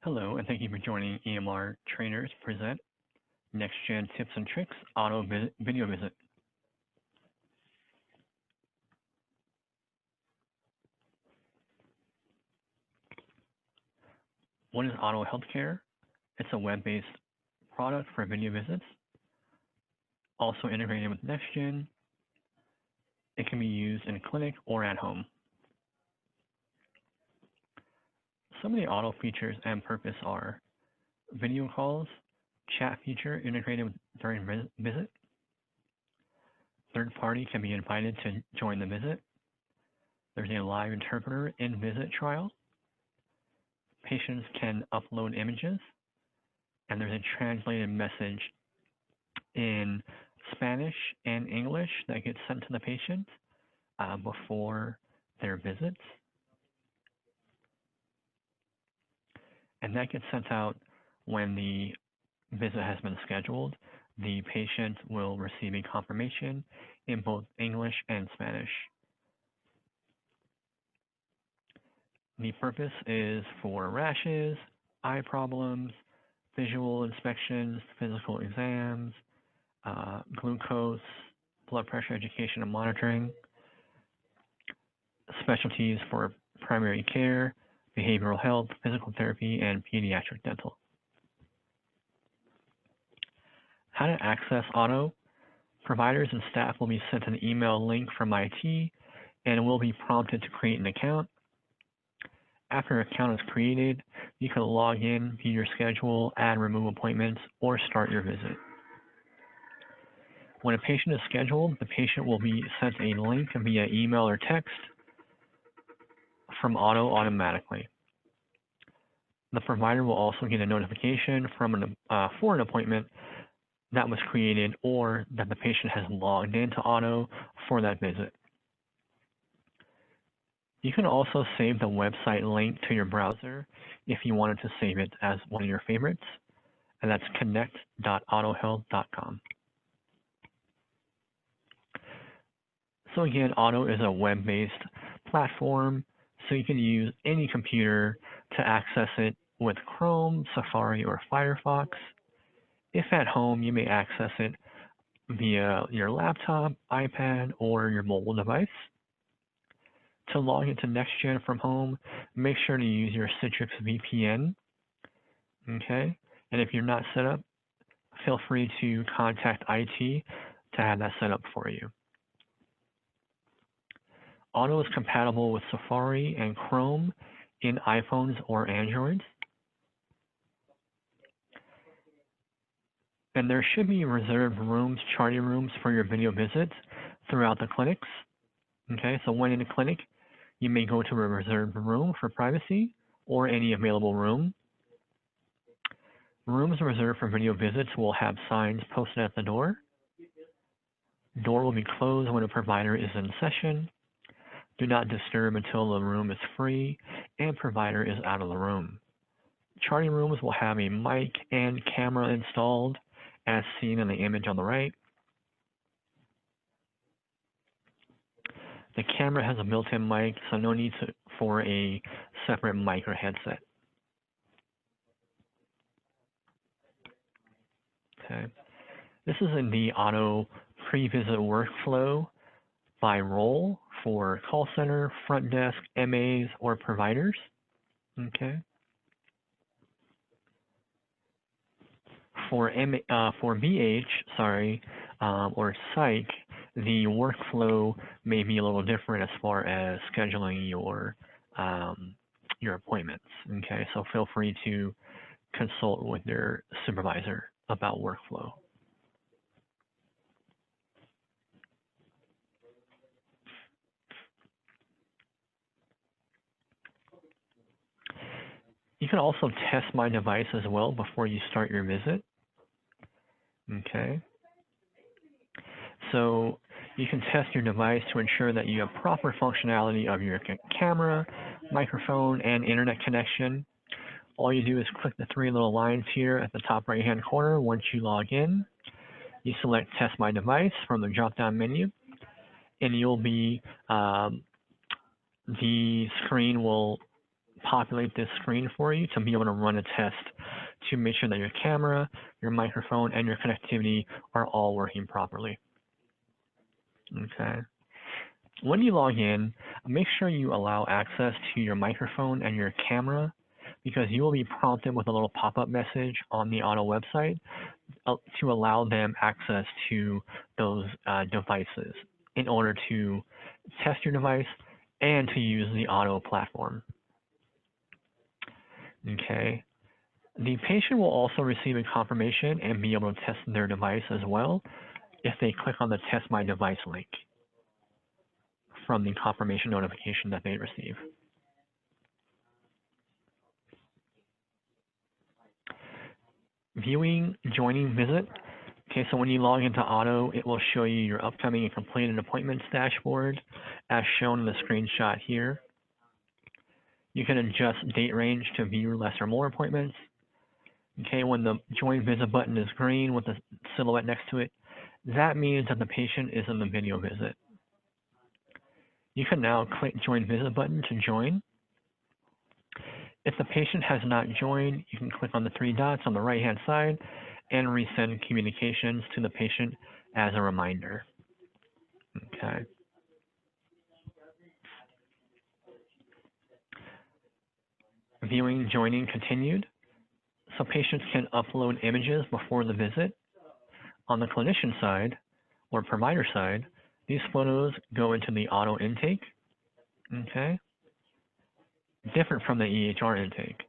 Hello, and thank you for joining EMR Trainers Present Next Gen Tips and Tricks Auto Video Visit. What is Auto Healthcare? It's a web-based product for video visits, also integrated with NextGen. It can be used in a clinic or at home. Some of the Auto features and purpose are video calls, chat feature integrated during visit. Third party can be invited to join the visit. There's a live interpreter in visit trial. Patients can upload images, and there's a translated message in Spanish and English that gets sent to the patient before their visits. And that gets sent out when the visit has been scheduled. The patient will receive a confirmation in both English and Spanish. The purpose is for rashes, eye problems, visual inspections, physical exams, glucose, blood pressure education and monitoring, specialties for primary care, behavioral health, physical therapy, and pediatric dental. How to access Auto. Providers and staff will be sent an email link from IT and will be prompted to create an account. After an account is created, you can log in, view your schedule, add, remove appointments, or start your visit. When a patient is scheduled, the patient will be sent a link via email or text from Auto automatically. The provider will also get a notification from for an appointment that was created or that the patient has logged into Auto for that visit. You can also save the website link to your browser if you wanted to save it as one of your favorites, and that's connect.autohealth.com. So again, Auto is a web-based platform, so you can use any computer to access it with Chrome, Safari, or Firefox. If at home, you may access it via your laptop, iPad, or your mobile device. To log into NextGen from home, make sure to use your Citrix VPN, okay? And if you're not set up, feel free to contact IT to have that set up for you. Auto is compatible with Safari and Chrome in iPhones or Androids. And there should be reserved rooms, charting rooms for your video visits throughout the clinics. Okay, so when in a clinic, you may go to a reserved room for privacy or any available room. Rooms reserved for video visits will have signs posted at the door. Door will be closed when a provider is in session. Do not disturb until the room is free and provider is out of the room. Charting rooms will have a mic and camera installed as seen in the image on the right. The camera has a built-in mic, so no need for a separate mic or headset. Okay. This is in the Auto pre-visit workflow by role for call center, front desk, MAs, or providers. Okay. For BH, or psych, the workflow may be a little different as far as scheduling your appointments. Okay, so feel free to consult with your supervisor about workflow. You can also test my device as well before you start your visit. Okay. So you can test your device to ensure that you have proper functionality of your camera, microphone, and internet connection. All you do is click the three little lines here at the top right-hand corner. Once you log in, you select Test My Device from the drop-down menu, and you'll be, the screen will populate this screen for you to be able to run a test to make sure that your camera, your microphone, and your connectivity are all working properly. Okay. When you log in, make sure you allow access to your microphone and your camera, because you will be prompted with a little pop-up message on the OTTO website to allow them access to those devices in order to test your device and to use the OTTO platform. Okay. The patient will also receive a confirmation and be able to test their device as well if they click on the Test My Device link from the confirmation notification that they receive. Viewing joining visit. Okay, so when you log into OTTO, it will show you your upcoming and completed appointments dashboard as shown in the screenshot here. You can adjust date range to view less or more appointments. Okay, when the join visit button is green with the silhouette next to it, that means that the patient is in the video visit. You can now click join visit button to join. If the patient has not joined, you can click on the three dots on the right-hand side and resend communications to the patient as a reminder. Okay. Viewing joining continued. So patients can upload images before the visit. On the clinician side or provider side, these photos go into the OTTO intake. Okay. Different from the EHR intake.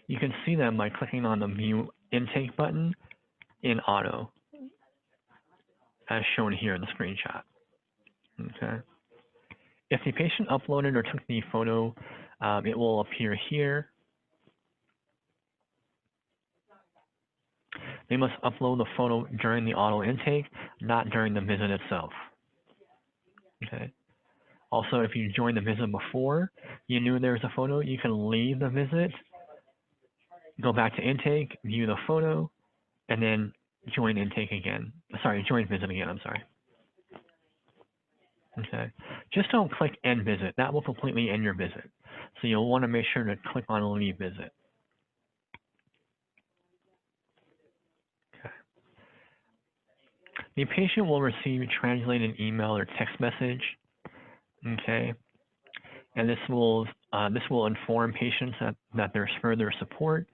You can see them by clicking on the View Intake button in OTTO, as shown here in the screenshot. Okay. If the patient uploaded or took the photo, it will appear here. They must upload the photo during the OTTO intake, not during the visit itself. Okay. Also, if you joined the visit before you knew there was a photo, you can leave the visit, go back to intake, view the photo, and then join intake again. Sorry, join visit again, I'm sorry. Okay. Just don't click end visit. That will completely end your visit. So you'll want to make sure to click on leave visit. Okay. The patient will receive a translated email or text message. Okay. And this will inform patients that there's further support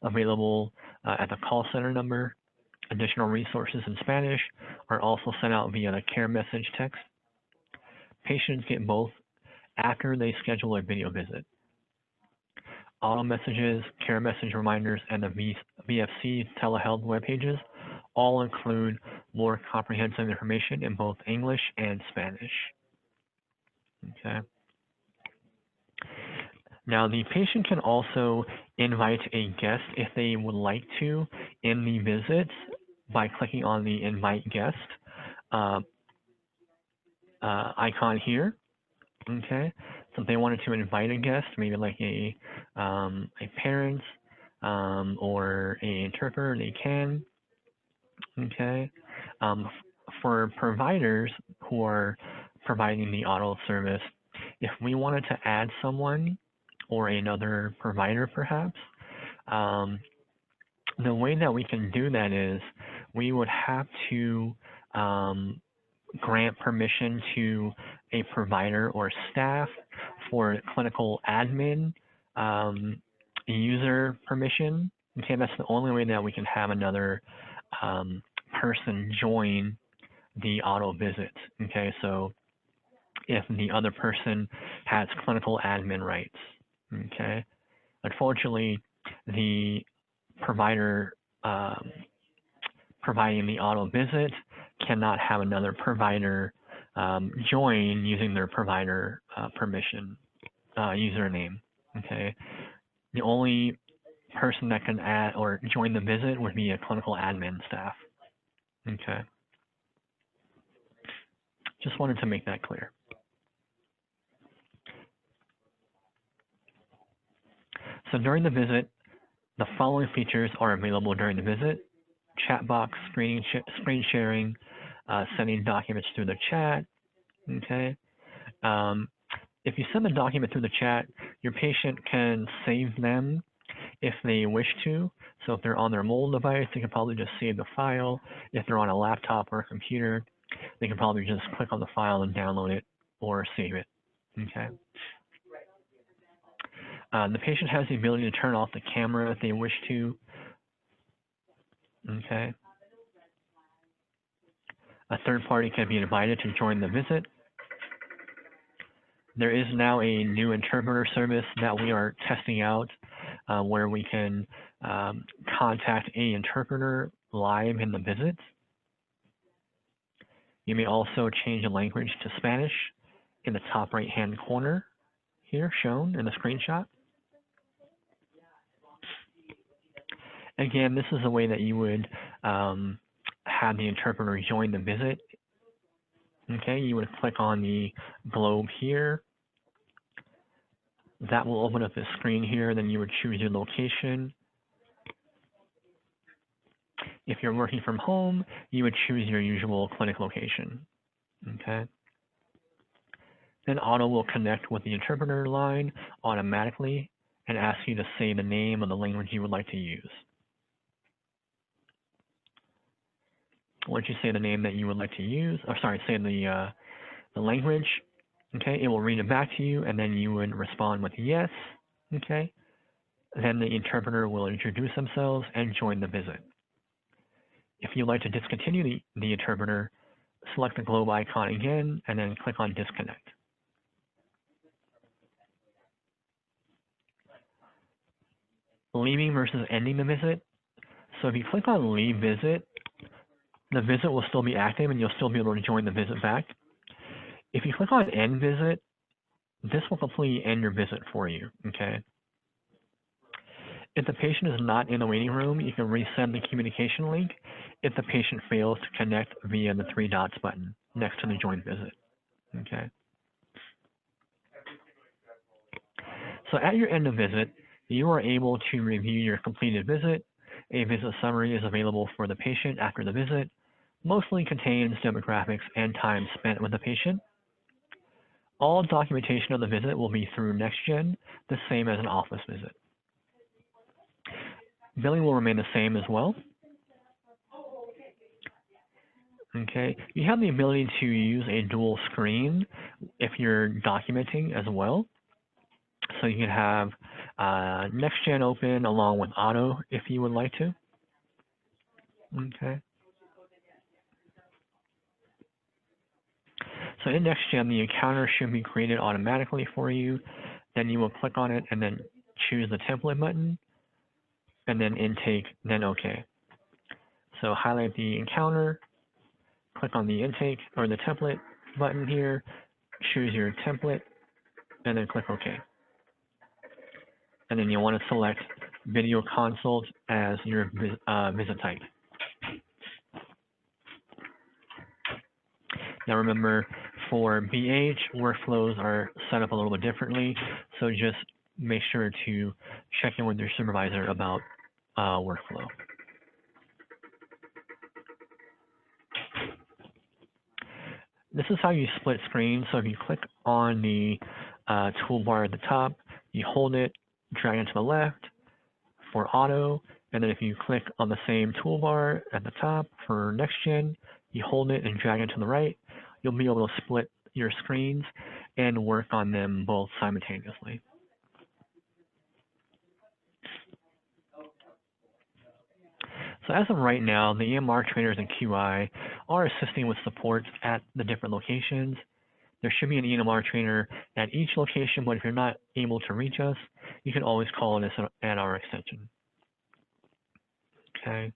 available at the call center number. Additional resources in Spanish are also sent out via the care message text. Patients get both after they schedule a video visit. OTTO messages, care message reminders, and the VFC telehealth web pages all include more comprehensive information in both English and Spanish. Okay. Now, the patient can also invite a guest if they would like to in the visit by clicking on the invite guest icon here. Okay, so if they wanted to invite a guest, maybe like a parent or an interpreter, they can. Okay, for providers who are providing the OTTO service, if we wanted to add someone or another provider perhaps, the way that we can do that is we would have to grant permission to a provider or staff for clinical admin user permission. Okay, that's the only way that we can have another person join the OTTO visit. Okay, so if the other person has clinical admin rights. Okay, unfortunately, the provider providing the OTTO visit cannot have another provider join using their provider permission username. Okay, the only person that can add or join the visit would be a clinical admin staff. Okay, just wanted to make that clear. So during the visit, the following features are available during the visit: chat box, screen sharing, sending documents through the chat. Okay. If you send the document through the chat, Your patient can save them if they wish to. So if they're on their mobile device, they can probably just save the file. If they're on a laptop or a computer, they can probably just click on the file and download it or save it. Okay. The patient has the ability to turn off the camera if they wish to. Okay. A third party can be invited to join the visit. There is now a new interpreter service that we are testing out where we can contact an interpreter live in the visit. You may also change the language to Spanish in the top right-hand corner here shown in the screenshot. Again, this is a way that you would have the interpreter join the visit. Okay, you would click on the globe here. That will open up this screen here. Then you would choose your location. If you're working from home, you would choose your usual clinic location. Okay. Then OTTO will connect with the interpreter line automatically and ask you to say the name of the language you would like to use. Once you say the name that you would like to use, or sorry, say the language, okay, it will read it back to you, and then you would respond with yes, okay. Then the interpreter will introduce themselves and join the visit. If you'd like to discontinue the interpreter, select the globe icon again, and then click on disconnect. Leaving versus ending the visit. So if you click on leave visit, the visit will still be active and you'll still be able to join the visit back. If you click on end visit, this will completely end your visit for you, okay? If the patient is not in the waiting room, you can resend the communication link if the patient fails to connect via the 3 dots button next to the join visit, okay? So at your end of visit, you are able to review your completed visit. A visit summary is available for the patient after the visit, mostly contains demographics and time spent with the patient. All documentation of the visit will be through NextGen, the same as an office visit. Billing will remain the same as well. Okay, you have the ability to use a dual screen if you're documenting as well. So you can have NextGen open along with OTTO if you would like to. Okay. So in NextGen, the encounter should be created automatically for you. Then you will click on it and then choose the template button, and then intake, then OK. So highlight the encounter, click on the intake or the template button here, choose your template, and then click OK. And then you want to select video consult as your visit type. Now remember, for BH, workflows are set up a little bit differently, so just make sure to check in with your supervisor about workflow. This is how you split screen. So if you click on the toolbar at the top, you hold it, drag it to the left for OTTO, and then if you click on the same toolbar at the top for NextGen, you hold it and drag it to the right, you'll be able to split your screens and work on them both simultaneously. So as of right now, the EMR trainers and QI are assisting with support at the different locations. There should be an EMR trainer at each location, but if you're not able to reach us, you can always call us at our extension. Okay.